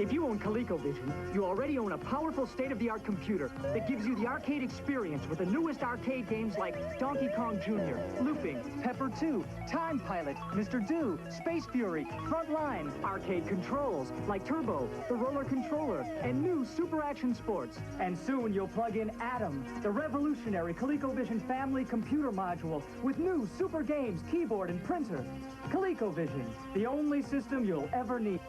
If you own Colecovision, you already own a powerful state-of-the-art computer that gives you the arcade experience with the newest arcade games like Donkey Kong Jr., Looping, Pepper 2, Time Pilot, Mr. Do, Space Fury, Frontline, arcade controls like Turbo, the Roller Controller, and new Super Action Sports. And soon you'll plug in Atom, the revolutionary ColecoVision family computer module with new super games, keyboard, and printer. ColecoVision, the only system you'll ever need.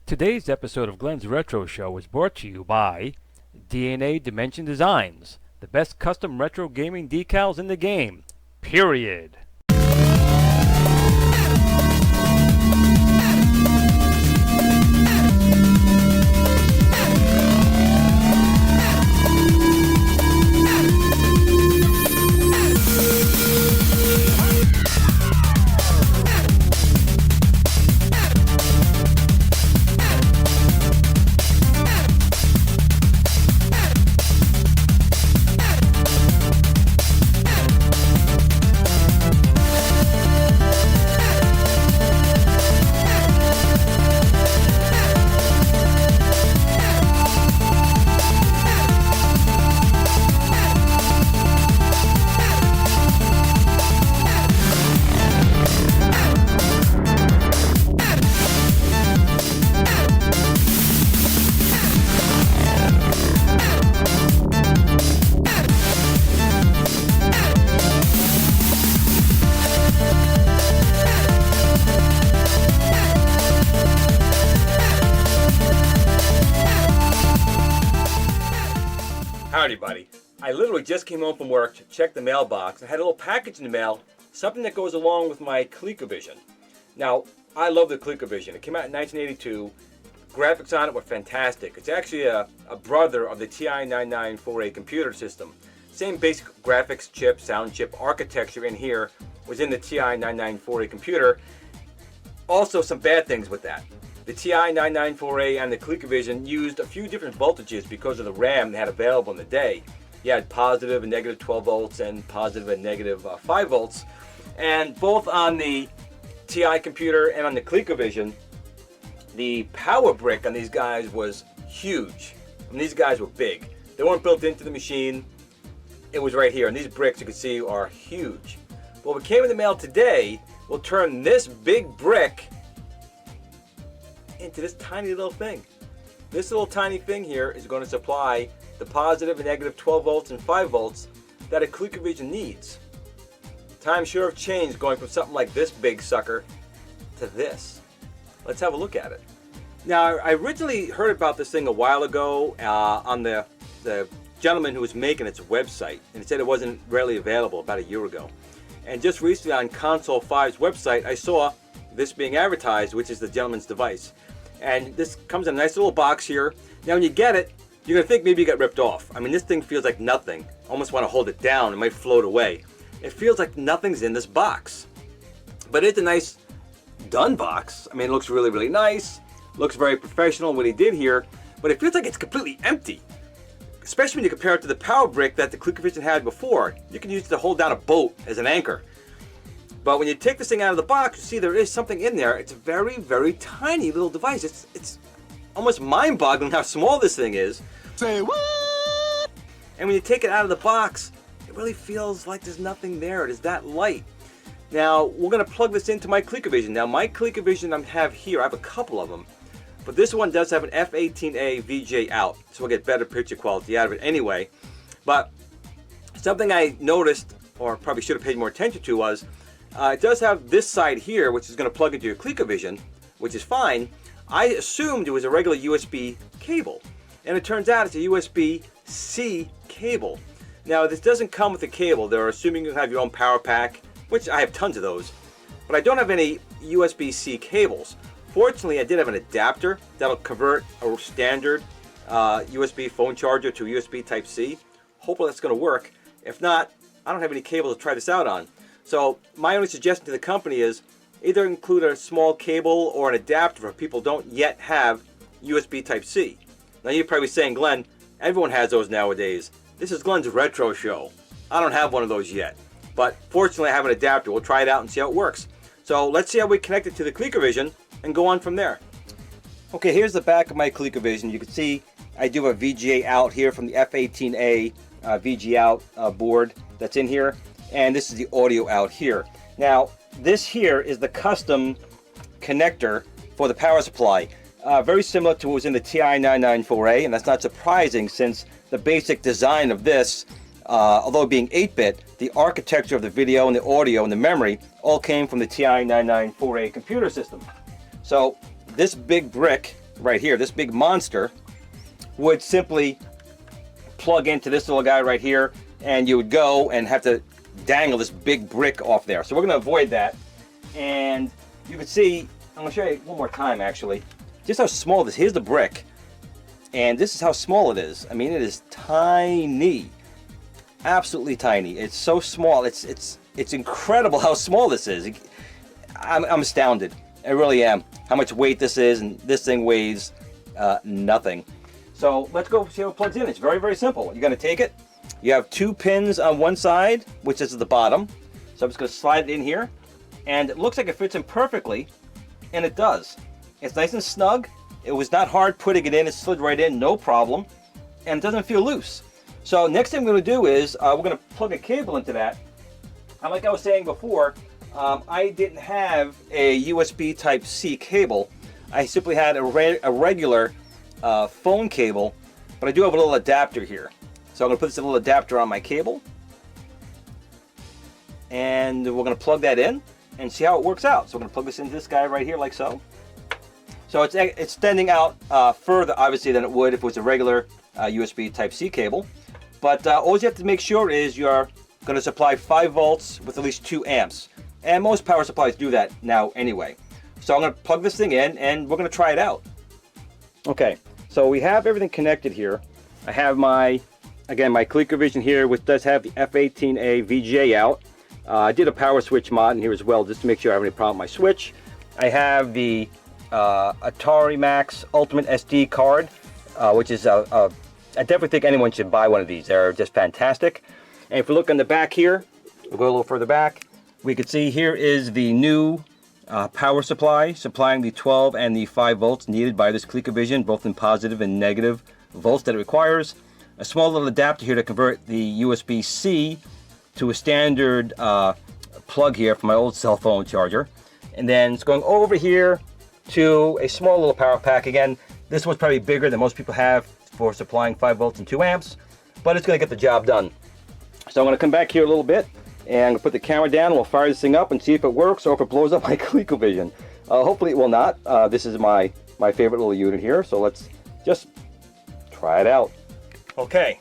Today's episode of Glenn's Retro Show is brought to you by DNA Dimension Designs, the best custom retro gaming decals in the game, period. Howdy, buddy. I literally just came home from work to check the mailbox. I had a little package in the mail, something that goes along with my Colecovision. Now, I love the Colecovision. It came out in 1982. Graphics on it were fantastic. It's actually a brother of the TI-9948 computer system. Same basic graphics chip, sound chip, architecture in here was in the TI-9948 computer. Also, some bad things with that. The TI-9948 and the ColUSB used a few different voltages because of the RAM they had available in the day. You had positive and negative 12 volts and positive and negative 5 volts. And both on the TI computer and on the ColUSB, the power brick on these guys was huge. I mean, these guys were big. They weren't built into the machine. It was right here. And these bricks, you can see, are huge. But what came in the mail today will turn this big brick into this tiny little thing. This little tiny thing here is going to supply the positive and negative 12 volts and 5 volts that a ColUSB needs. Times sure have changed going from something like this big sucker to this. Let's have a look at it. Now, I originally heard about this thing a while ago on the gentleman who was making its website, and it said it wasn't readily available about a year ago. And just recently on Console 5's website, I saw this being advertised, which is the gentleman's device. And this comes in a nice little box here. Now when you get it, you're going to think maybe you got ripped off. I mean, this thing feels like nothing. Almost want to hold it down. It might float away. It feels like nothing's in this box. But it's a nice done box. I mean, it looks really, really nice. Looks very professional what he did here. But it feels like it's completely empty. Especially when you compare it to the power brick that the ColUSB had before. You can use it to hold down a boat as an anchor. But when you take this thing out of the box, you see there is something in there. It's a very, very tiny little device. It's almost mind-boggling how small this thing is. Say what? And when you take it out of the box, it really feels like there's nothing there. It is that light. Now, we're going to plug this into my ColUSB. Now, my ColUSB I have here, I have a couple of them. But this one does have an F18A VJ out, so we'll get better picture quality out of it anyway. But something I noticed, or probably should have paid more attention to, was it does have this side here, which is going to plug into your ColUSB, which is fine. I assumed it was a regular USB cable, and it turns out it's a USB-C cable. Now, this doesn't come with a cable. They're assuming you have your own power pack, which I have tons of those, but I don't have any USB-C cables. Fortunately, I did have an adapter that'll convert a standard USB phone charger to USB Type-C. Hopefully that's going to work. If not, I don't have any cable to try this out on. So my only suggestion to the company is either include a small cable or an adapter if people don't yet have USB Type-C. Now you're probably saying, Glenn, everyone has those nowadays. This is Glenn's Retro Show. I don't have one of those yet. But fortunately I have an adapter. We'll try it out and see how it works. So let's see how we connect it to the ColUSB and go on from there. Okay, here's the back of my ColecoVision. You can see I do have a VGA out here from the F18A VGA out board that's in here, and this is the audio out here. Now, this here is the custom connector for the power supply. Very similar to what was in the TI-994A, and that's not surprising since the basic design of this, although being 8-bit, the architecture of the video and the audio and the memory all came from the TI-994A computer system. So this big brick right here, this big monster, would simply plug into this little guy right here, and you would go and have to dangle this big brick off there. So we're going to avoid that. And you can see, I'm going to show you one more time actually, just how small this is. Here's the brick, and this is how small it is. I mean, it is tiny, absolutely tiny. It's so small. It's incredible how small this is. I'm astounded. I really am. How much weight this is, and this thing weighs nothing. So let's go see how it plugs in. It's very, very simple. You're going to take it. You have 2 pins on one side, which is at the bottom. So I'm just going to slide it in here, and it looks like it fits in perfectly, and it does. It's nice and snug. It was not hard putting it in. It slid right in, no problem, and it doesn't feel loose. So next thing we're going to do is we're going to plug a cable into that. And like I was saying before, I didn't have a USB Type-C cable. I simply had a regular phone cable, but I do have a little adapter here. So I'm going to put this little adapter on my cable, and we're going to plug that in and see how it works out. So we're going to plug this into this guy right here like so. So it's extending out further obviously than it would if it was a regular USB Type-C cable. But all you have to make sure is you're going to supply 5 volts with at least 2 amps. And most power supplies do that now anyway. So I'm going to plug this thing in, and we're going to try it out. Okay, so we have everything connected here. I have my ColecoVision here, which does have the F18A VGA out. I did a power switch mod in here as well, just to make sure I have any problem with my switch. I have the Atari Max Ultimate SD card, which is I definitely think anyone should buy one of these. They're just fantastic. And if we look on the back here, we'll go a little further back. We can see here is the new power supply, supplying the 12 and the 5 volts needed by this ColecoVision, both in positive and negative volts that it requires. A small little adapter here to convert the USB-C to a standard plug here for my old cell phone charger. And then it's going over here to a small little power pack. Again, this one's probably bigger than most people have for supplying 5 volts and 2 amps, but it's going to get the job done. So I'm going to come back here a little bit, and I'm going to put the camera down, and we'll fire this thing up and see if it works or if it blows up my ColecoVision. Hopefully it will not. This is my favorite little unit here, so let's just try it out. Okay,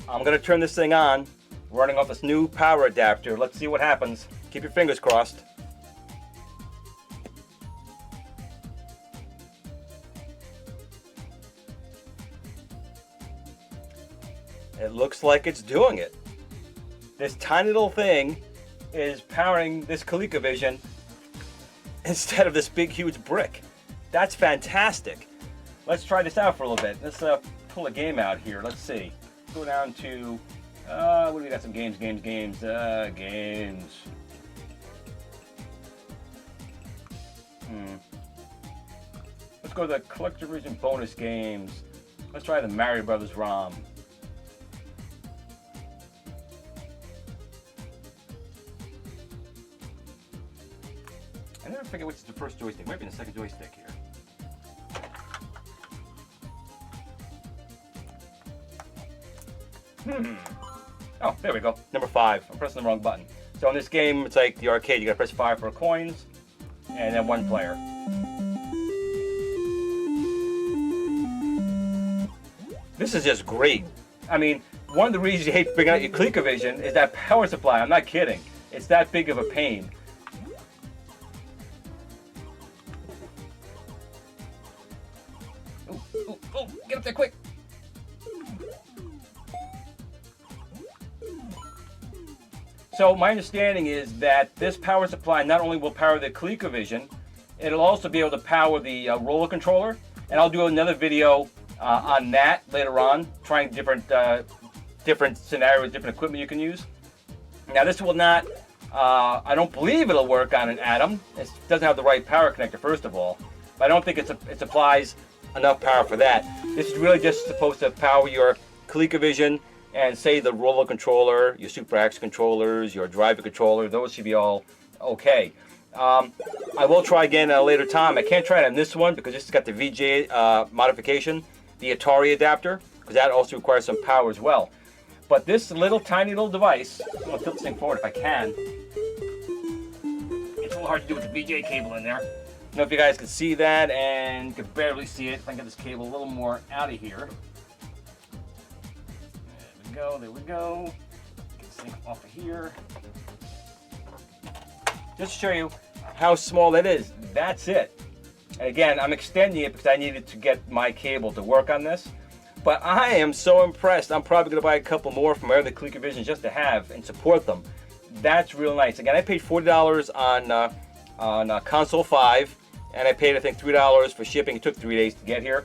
I'm going to turn this thing on, running off this new power adapter. Let's see what happens. Keep your fingers crossed. It looks like it's doing it. This tiny little thing is powering this ColecoVision instead of this big huge brick. That's fantastic. Let's try this out for a little bit. Let's pull a game out here. Let's see. Go down to what do we got? Some games. Games. Let's go to the CollectorVision bonus games. Let's try the Mario Brothers ROM. I never forget which is the first joystick. Maybe the second joystick here. Oh, there we go. Number 5. I'm pressing the wrong button. So in this game, it's like the arcade. You gotta press 5 for coins, and then 1 player. This is just great. I mean, one of the reasons you hate bringing out your ColecoVision is that power supply. I'm not kidding. It's that big of a pain. Oh, get up there quick. So my understanding is that this power supply not only will power the ColecoVision, it'll also be able to power the roller controller. And I'll do another video on that later on, trying different scenarios, different equipment you can use. Now this will not, I don't believe it'll work on an Atom. It doesn't have the right power connector, first of all. But I don't think it supplies enough power for that. This is really just supposed to power your ColecoVision and say the roller controller, your Super X controllers, your driver controller. Those should be all okay. I will try again at a later time. I can't try it on this one because this has got the VGA modification, the Atari adapter, because that also requires some power as well. But this little tiny little device, I'm going to tilt this thing forward if I can. It's a little hard to do with the VGA cable in there. I don't know if you guys can see that, and you can barely see it. If I can get this cable a little more out of here. There we go. Get this thing off of here. Just to show you how small that is. That's it. And again, I'm extending it because I needed to get my cable to work on this. But I am so impressed. I'm probably going to buy a couple more from my other ColecoVision just to have and support them. That's real nice. Again, I paid $40 on Console 5, and I paid, I think, $3 for shipping. It took 3 days to get here.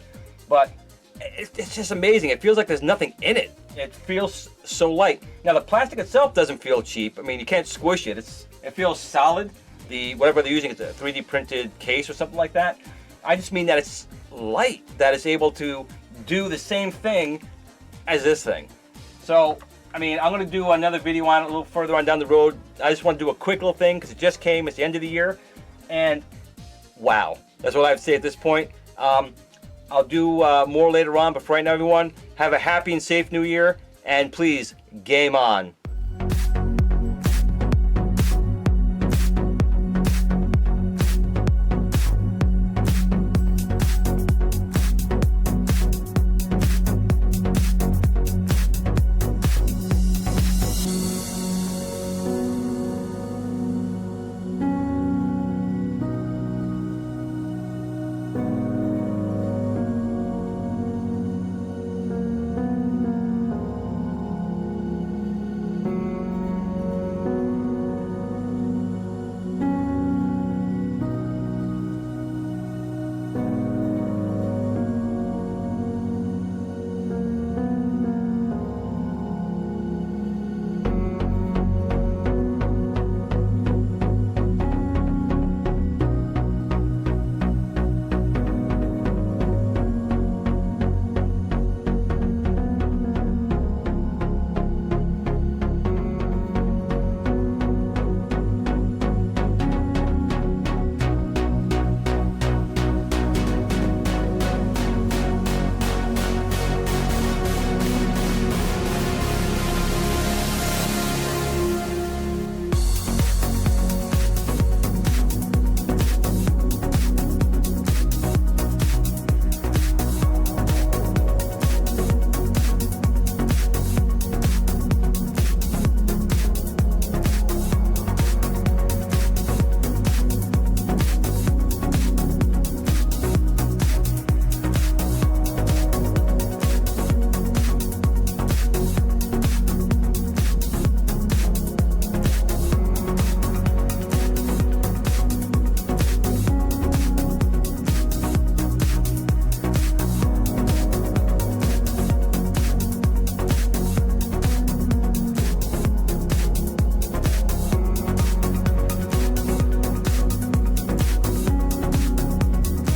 But it's just amazing. It feels like there's nothing in it. It feels so light. Now, the plastic itself doesn't feel cheap. I mean, you can't squish it. It feels solid. Whatever they're using, it's a 3D printed case or something like that. I just mean that it's light, that it's able to do the same thing as this thing. So, I mean, I'm going to do another video on it a little further on down the road. I just want to do a quick little thing because it just came. It's the end of the year. And wow. That's what I have to say at this point. I'll do more later on, but for right now, everyone, have a happy and safe new year. And please, game on.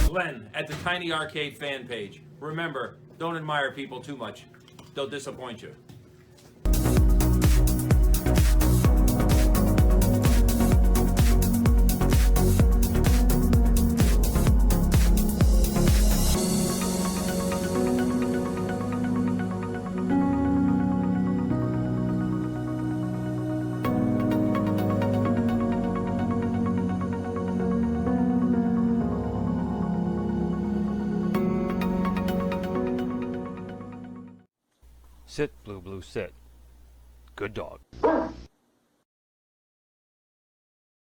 Glen at the Tiny Arcade fan page. Remember, don't admire people too much. They'll disappoint you. Sit, Blue Blue, sit. Good dog.